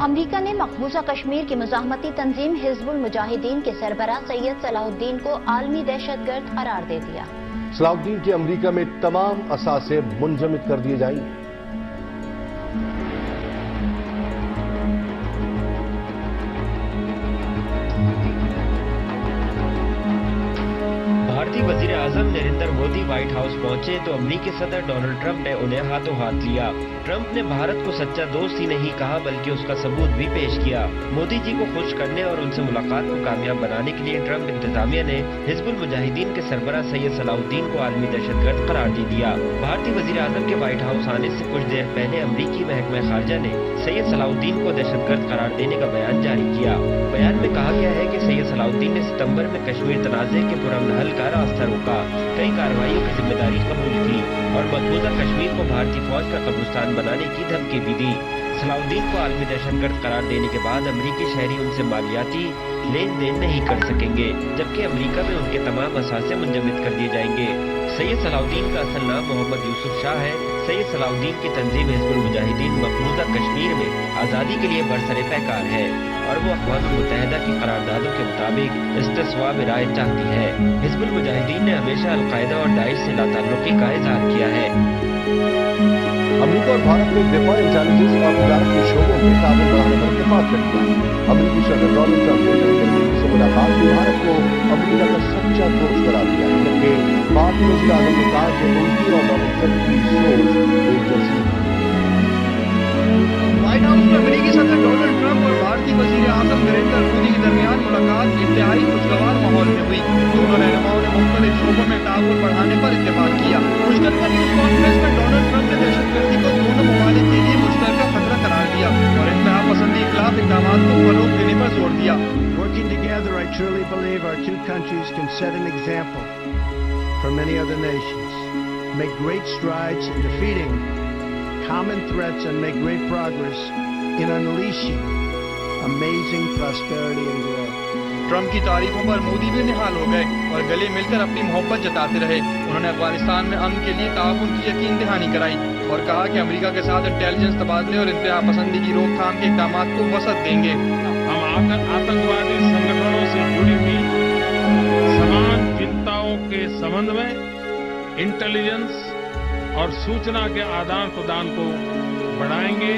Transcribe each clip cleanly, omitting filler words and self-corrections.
امریکہ نے مقبوضہ کشمیر کی مزاحمتی تنظیم حزب المجاہدین کے سربراہ سید صلاح الدین کو عالمی دہشت گرد قرار دے دیا۔ صلاح الدین کے امریکہ میں تمام اثاثے منجمد کر دیے جائیں گے۔ بھارتی وزیر اعظم نریندر مودی وائٹ ہاؤس پہنچے تو امریکی صدر ڈونلڈ ٹرمپ نے انہیں ہاتھوں ہاتھ لیا۔ ٹرمپ نے بھارت کو سچا دوست ہی نہیں کہا بلکہ اس کا ثبوت بھی پیش کیا۔ مودی جی کو خوش کرنے اور ان سے ملاقات کو کامیاب بنانے کے لیے ٹرمپ انتظامیہ نے حزب المجاہدین کے سربراہ سید صلاح الدین کو عالمی دہشت گرد قرار دے دیا۔ بھارتی وزیر اعظم کے وائٹ ہاؤس آنے سے کچھ دیر پہلے امریکی محکمہ خارجہ نے سید صلاح الدین کو دہشت گرد قرار دینے کا بیان جاری کیا۔ بیان میں کہا گیا ہے کہ سید صلاح الدین نے ستمبر میں کشمیر تنازع کے پرامن حل کا راستہ روکا، کئی کارروائیوں کی ذمہ داری قبول کی اور مقبوضہ کشمیر کو بھارتی فوج کا قبرستان بنانے کی دھمکی بھی دی۔ صلاح الدین کو عالمی دہشت گرد قرار دینے کے بعد امریکی شہری ان سے مالیاتی لین دین نہیں کر سکیں گے، جبکہ امریکہ میں ان کے تمام اثاثے منجمد کر دیے جائیں گے۔ سید صلاح الدین کا اصل نام محمد یوسف شاہ ہے۔ سید صلاح الدین کی تنظیم حزب المجاہدین مقبوضہ کشمیر میں آزادی کے لیے برسر پیکار ہے اور وہ اقوام متحدہ کی قراردادوں کے مطابق استصواب رائے چاہتی ہے۔ حزب المجاہدین نے ہمیشہ القاعدہ اور داعش سے لا تعلقی کا اظہار کیا ہے۔ امریکہ اور بھارت نے دفاع، انٹیلیجنس اور تجارت کے شعبوں میں تعاون بڑھانے پر اتفاق کر لیا۔ امریکی صدر ڈونلڈ ٹرمپ نے نریندر مودی سے ملاقات میں بھارت کو امریکہ کا سچا دوست قرار دیا، جبکہ بھارتی وزیر اعظم نے کہا کہ ان کی اور ڈونلڈ ٹرمپ کی سوچ ایک جیسی ہے۔ وائٹ ہاؤس میں امریکی صدر ڈونلڈ ٹرمپ اور بھارتی وزیر اعظم نریندر مودی کے درمیان ملاقات انتہائی خوشگوار ماحول میں ہوئی۔ دونوں رہنماؤں نے مختلف شعبوں میں تعاون بڑھانے پر اتفاق کیا۔ مشترکہ نیوز کانفرنس میں ڈونلڈ ٹرمپ نے دہشت گردی کو دونوں ممالک کے لیے مشترکہ خطرہ قرار دیا اور انتہا پسندی کے خلاف اقدامات کو فروغ دینے پر زور دیا۔ Working together, I truly believe our two countries can set an example for many other nations, make great strides in defeating common threats and make great progress in unleashing amazing prosperity and growth. Trump کی تعریفوں پر مودی بھی نہال ہو گئے اور گلے مل کر اپنی محبت جتاتے رہے۔ انہوں نے افغانستان میں امن کے لیے تعاون کی یقین دہانی کرائی اور کہا کہ امریکہ کے ساتھ انٹیلیجنس تبادلے اور انتہا پسندی کی روک تھام کے اقدامات کو وسعت دیں گے۔ ہم آتنکوادی سنگٹھنوں سے جڑی ہوئی سمان چنتاؤں کے سبند میں انٹیلیجنس اور سوچنا کے آدان پردان کو بڑھائیں گے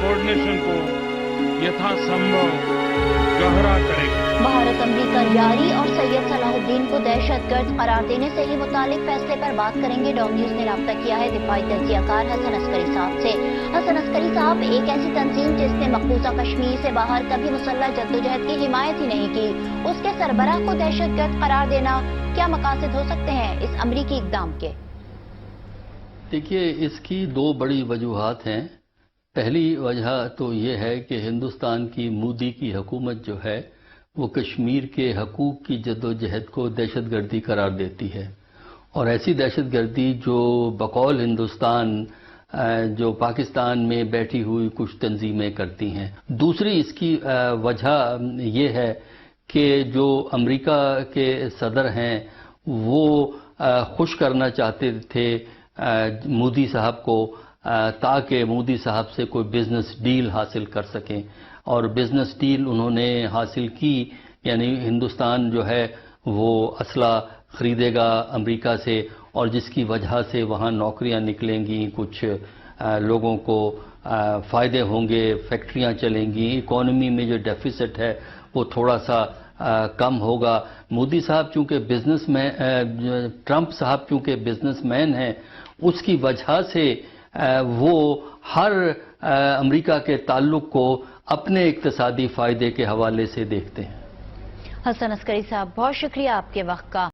کوآرڈینیشن کو یتھاسمبھو گہرا کریں گے۔ بھارت امریکہ یاری اور سید صلاح الدین کو دہشت گرد قرار دینے سے ہی متعلق فیصلے پر بات کریں گے۔ ڈاؤن نیوز نے رابطہ کیا ہے دفاعی تجزیہ کار حسن عسکری صاحب سے۔ حسن عسکری صاحب، ایک ایسی تنظیم جس نے مقبوضہ کشمیر سے باہر کبھی مسلح جدوجہد کی حمایت ہی نہیں کی، اس کے سربراہ کو دہشت گرد قرار دینا کیا مقاصد ہو سکتے ہیں اس امریکی اقدام کے؟ دیکھیے، اس کی دو بڑی وجوہات ہیں۔ پہلی وجہ تو یہ ہے کہ ہندوستان کی مودی کی حکومت جو ہے وہ کشمیر کے حقوق کی جدوجہد کو دہشت گردی قرار دیتی ہے، اور ایسی دہشت گردی جو بقول ہندوستان جو پاکستان میں بیٹھی ہوئی کچھ تنظیمیں کرتی ہیں۔ دوسری اس کی وجہ یہ ہے کہ جو امریکہ کے صدر ہیں وہ خوش کرنا چاہتے تھے مودی صاحب کو تاکہ مودی صاحب سے کوئی بزنس ڈیل حاصل کر سکیں، اور بزنس ڈیل انہوں نے حاصل کی، یعنی ہندوستان جو ہے وہ اسلحہ خریدے گا امریکہ سے، اور جس کی وجہ سے وہاں نوکریاں نکلیں گی، کچھ لوگوں کو فائدے ہوں گے، فیکٹریاں چلیں گی، اکانومی میں جو ڈیفیسٹ ہے وہ تھوڑا سا کم ہوگا۔ مودی صاحب چونکہ بزنس مین، ٹرمپ صاحب چونکہ بزنس مین ہیں، اس کی وجہ سے وہ ہر امریکہ کے تعلق کو اپنے اقتصادی فائدے کے حوالے سے دیکھتے ہیں۔ حسن عسکری صاحب، بہت شکریہ آپ کے وقت کا۔